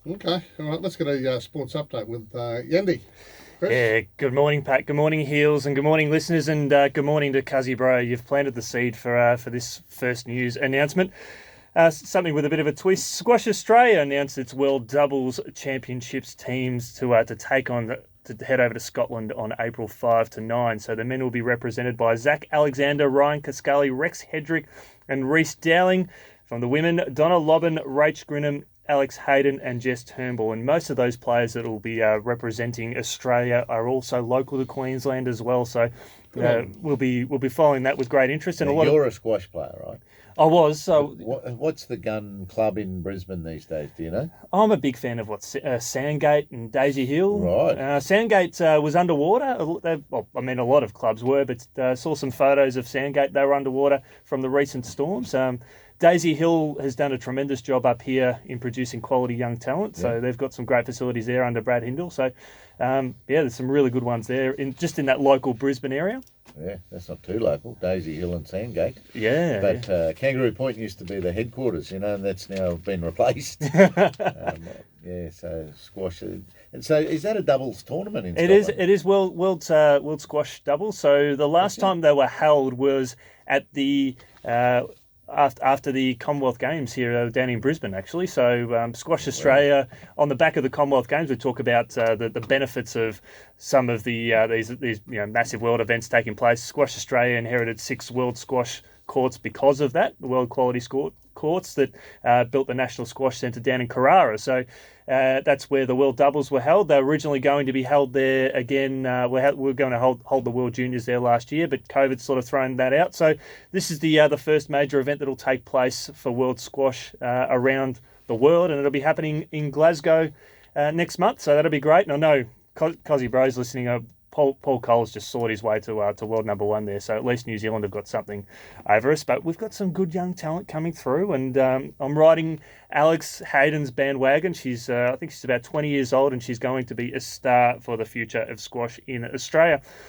Okay, all right, let's get a sports update with Yendi. Chris? Yeah, good morning, Pat. Good morning, Heels, and good morning, listeners, and good morning to Cuzzy Bro. You've planted the seed for this first news announcement. Something with a bit of a twist. Squash Australia announced its World Doubles Championships teams to take on to head over to Scotland on April 5 to 9. So the men will be represented by Zach Alexander, Ryan Cascali, Rex Hedrick, and Reece Dowling. From the women, Donna Lobban, Rach Grinham, Alex Hayden and Jess Turnbull. And most of those players that will be representing Australia are also local to Queensland as well. So we'll be following that with great interest. And Now, you're a squash player, right? I was. So What's the gun club in Brisbane these days? Do you know? I'm a big fan of Sandgate and Daisy Hill. Right. Sandgate was underwater. A lot of clubs were, but saw some photos of Sandgate. They were underwater from the recent storms. Daisy Hill has done a tremendous job up here in producing quality young talent. So they've got some great facilities there under Brad Hindle. So, there's some really good ones there in that local Brisbane area. Yeah, that's not too local. Daisy Hill and Sandgate. Yeah. But Kangaroo Point used to be the headquarters, and that's now been replaced. So squash. And so is that a doubles tournament in Scotland? It is world squash doubles. So the last time they were held was at the after the Commonwealth Games here down in Brisbane, actually. So Squash Australia, on the back of the Commonwealth Games, we talk about the benefits of some of the these massive world events taking place. Squash Australia inherited 6 world squash courts because of that, the world quality courts that built the National Squash Centre down in Carrara. So that's where the World Doubles were held. They were originally going to be held there again. We're going to hold the World Juniors there last year, but COVID's sort of thrown that out. So this is the first major event that will take place for World Squash around the world, and it'll be happening in Glasgow next month. So that'll be great. And I know Cozzy Bro's listening. Paul Cole's just sawed his way to world number 1 there, so at least New Zealand have got something over us. But we've got some good young talent coming through, and I'm riding Alex Hayden's bandwagon. I think she's about 20 years old, and she's going to be a star for the future of squash in Australia.